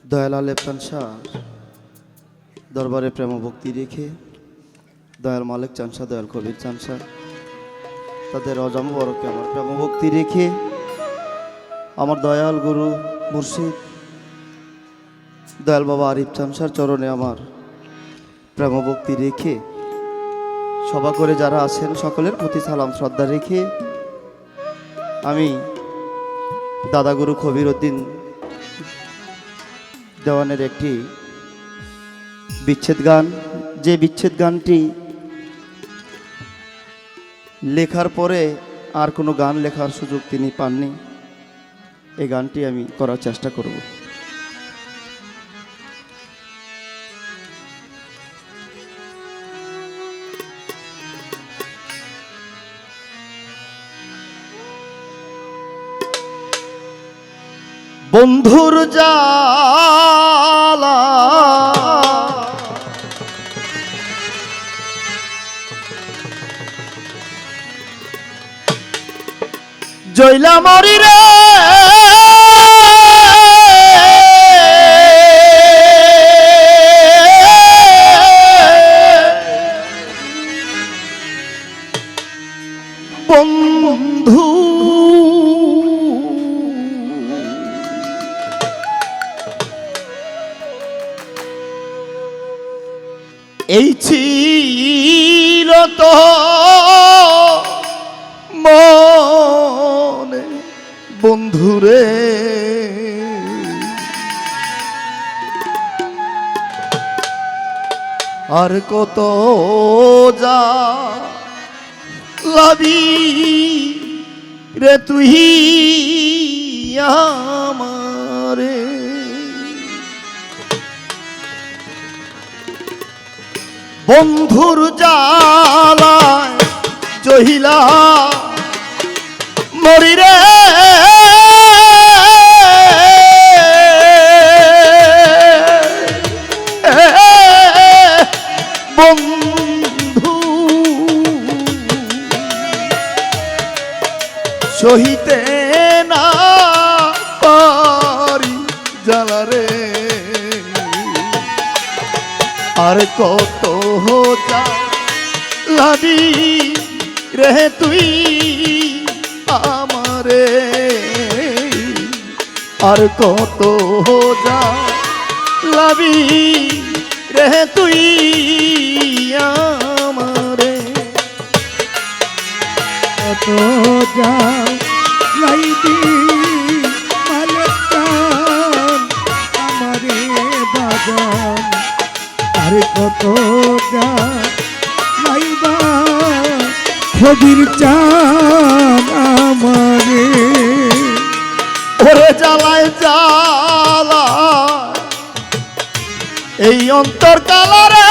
দয়ালাল ইরফান শাহ দরবারে প্রেম ভক্তি রেখে দয়াল মালিক চান শাহ, দয়াল কবির চান শাহ তাদের অজাম বরকে আমার প্রেম ভক্তি রেখে আমার দয়াল গুরু মুর্শিদ দয়াল বাবা আরিফ চান শাহর চরণে আমার প্রেম ভক্তি রেখে সভা করে যারা আছেন সকলের প্রতি সালাম শ্রদ্ধা রেখে আমি দাদাগুরু কবির উদ্দিন দেওয়ানের একটি বিচ্ছেদ গান, যে বিচ্ছেদ গানটি লেখার পরে আর কোনো গান লেখার সুযোগ তিনি পাননি, এই গানটি আমি করার চেষ্টা করব। বন্ধুর জালা জয়লা মরি রে বন্ধু এই ছিল তো মনে বন্ধুরে আর কত যা লাবি রে তুই আমারে বন্ধুর জালায় জহিলা মরি রে বন্ধু সহিতে না পারি জ্বালা রে আর কত লাবি রে তুই আমারে আর কত লাবি রে তুই আমারে কত যা লাইবি মালিক চান আমারে বাজান আর কত যা লাইবা কবির চান আমারে ওরে জ্বালায় জ্বালা এই অন্তর কালারে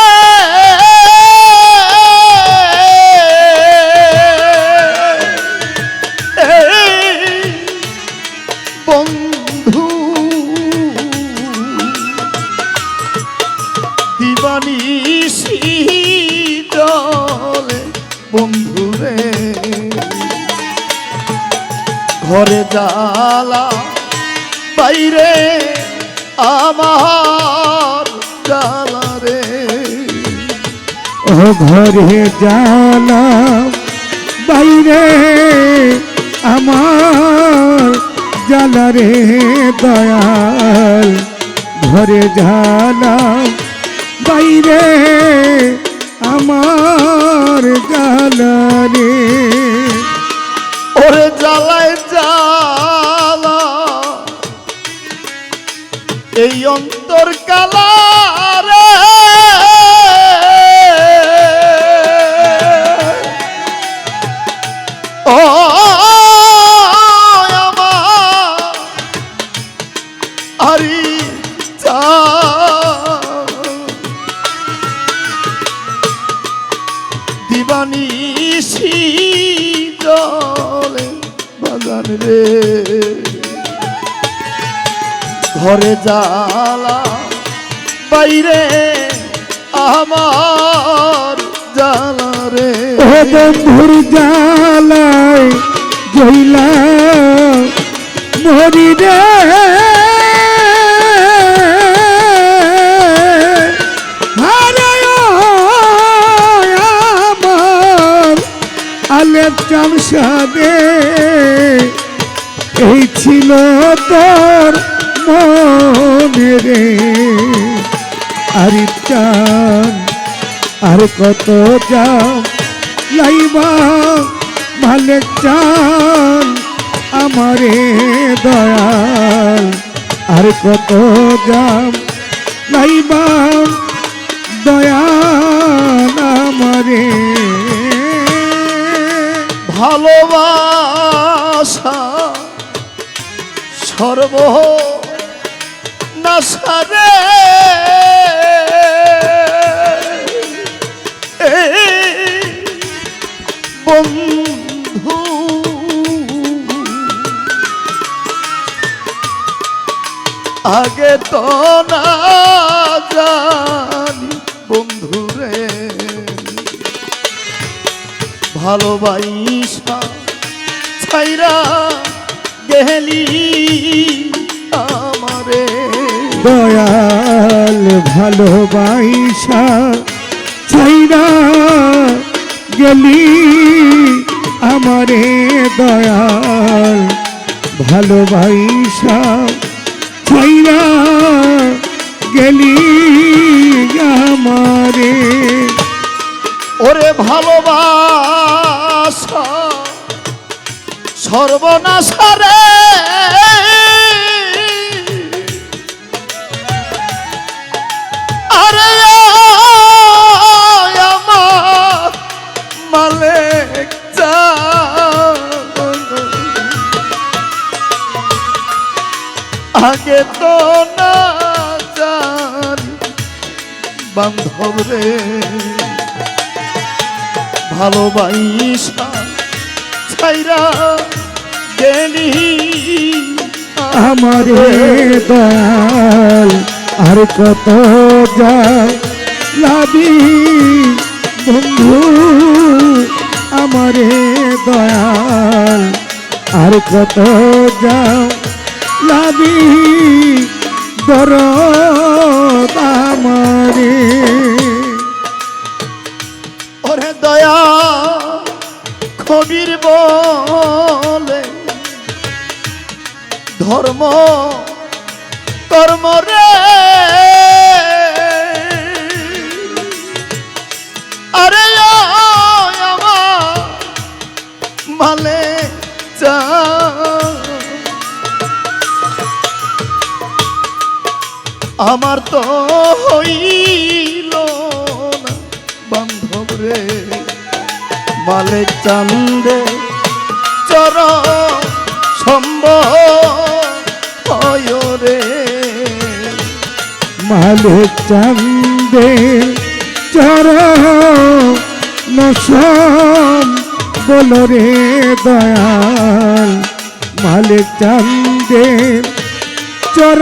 বন্ধু দিবানিশি জলে বন্ধুরে ঘরে জ্বালা বাইরে আমার জ্বালা রে ও ঘরে জ্বালা বাইরে আমার জ্বালা রে দয়াল ঘরে জ্বালা বাইরে আমার জ্বালা রে ওরে জ্বালায় জ্বালা এই অন্তর কালা রে ও আমার আরি দিবানিশি জলে বাগান রে ঘরে জ্বালা বাইরে আমার জ্বালা রে ও বন্ধুর জ্বালায় জইলা মরি রে মালের চামসাদে এই ছিল তোর মনে রে আর চান আর কত যাও লাইবা মালেক চান আমারে দয়াল আর কত যাও লাইবা দয়াল আমারে ভালোবাসা সর্ব নাশারে বন্ধু আগে তো না জানি বন্ধু রে ভালোবাসা ছাইরা গেলি আমারে দয়াল ভালোবাসা ছাইরা গেলি আমারে দয়াল ভালোবাসা ছাইরা গেলি আমারে ওরে ভালোবাসা সর্বনাশারে আরে আমার মালিক আগে তো না জানি বান্ধব রে ভালোবাসা ছাইরা গেলি আমারে দয়াল আর কত যা লাবি বন্ধু আমারে দয়াল আর কত যা লাবি দরদ আমারে ওরে দয়া কবির বলে ধর্ম কর্ম রে আরে আমার মালে চা আমার তো হইল না বান্ধব রে মালিক চান্দে চর সম্ভব রে মালিক চান্দে চর নসম বল রে দয়াল মালিক চান্দে চর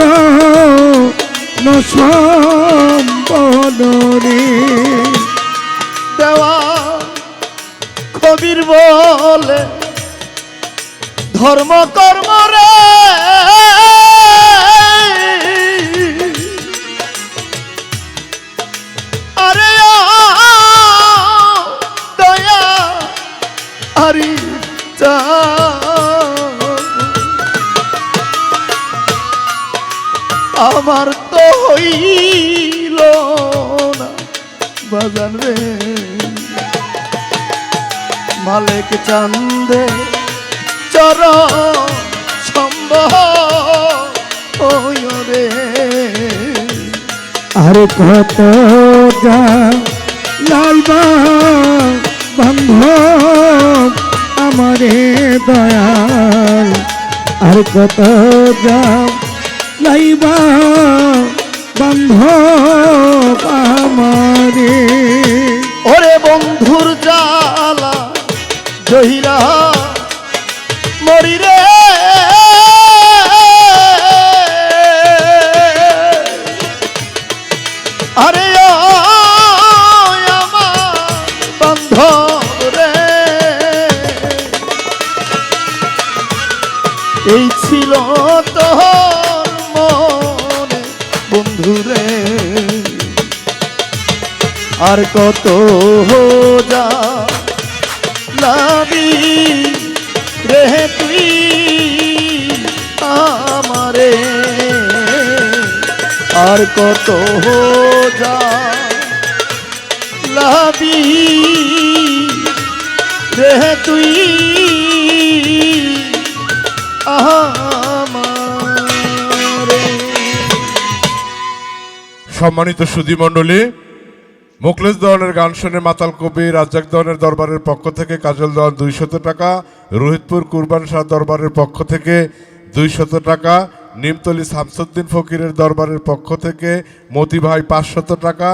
নসম বল রে দেওয়া কবির বলে ধর্ম কর্ম রে আরে দয়া আরি চা আমার তো হইল না বাজান রে মালিক চান্দে চর সম্ভব রে আর কত যা লাইবা বান্ধব আমারে দয়াল আর কত যা লাইবা বান্ধব আমারে ওরে বন্ধুর জালা জহিরা মরি রে আরে আমার বান্ধব রে এই ছিল তোর মনে বন্ধু রে আর কত যা লাবি রে আর কত যা লাবি রে তুই আমারে। সম্মানিত সুধী মণ্ডলী, মুখলেস দেওয়ানের গান শুনে মাতাল কবি রাজ্জাক দেওয়ানের দরবারের পক্ষ থেকে কাজল দেওয়ান 200 টাকা, রোহিতপুর কুরবান শাহ দরবারের পক্ষ থেকে 200 টাকা, নিমতলি শামসুদ্দিন ফকিরের দরবারের পক্ষ থেকে মতি ভাই 500 টাকা,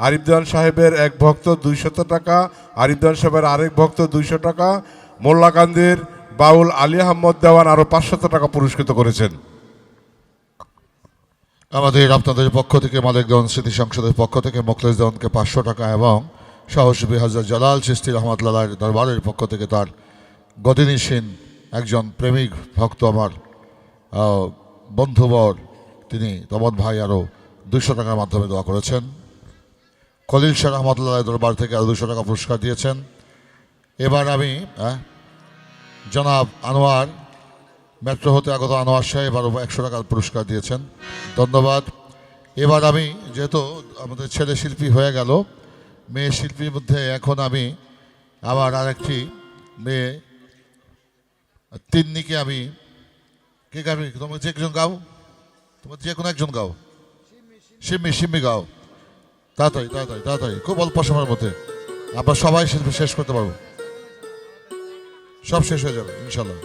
আরিফ দেওয়ান সাহেবের এক ভক্ত 200 টাকা, আরিফ দেওয়ান সাহেবের আরেক ভক্ত 200 টাকা, মোল্লাকান্দির বাউল আলী আহমদ দেওয়ান আরও 500 টাকা পুরস্কৃত করেছেন। আমাদের আপনাদের পক্ষ থেকে মালিকগঞ্জ স্মৃতি সংসদের পক্ষ থেকে মুখলেস দেওয়ানকে 500 টাকা এবং সাহসী হযরত জালাল চিশতি রহমাতুল্লাহ দরবারের পক্ষ থেকে তার গদিনীসীন একজন প্রেমিক ভক্ত আমার বন্ধুবর তিনি তমদ ভাই আরও 200 টাকার মাধ্যমে দোয়া করেছেন। খলিল শাহ রহমাতুল্লাহ দরবার থেকে আরও 200 টাকা পুরস্কার দিয়েছেন। এবার আমি জনাব আনোয়ার মেট্রো হতে আগত আনোয়ার সাহেব আরও 100 টাকার পুরস্কার দিয়েছেন, ধন্যবাদ। এবার আমি যেহেতু আমাদের ছেলে শিল্পী হয়ে গেল, মেয়ে শিল্পীর মধ্যে এখন আমি আমার আরেকটি মেয়ে তিন্নিকে আমি কে গাবি, তোমরা যে একজন গাও, তোমার যে কোনো একজন গাও, সিম্মি সিম্মি গাও, তাড়াতাড়ি তাড়াতাড়ি তাড়াতাড়ি, খুব অল্প সময়ের মধ্যে আমরা সবাই শিল্পী শেষ করতে পারবো, সব শেষ হয়ে যাবে ইনশাল্লাহ।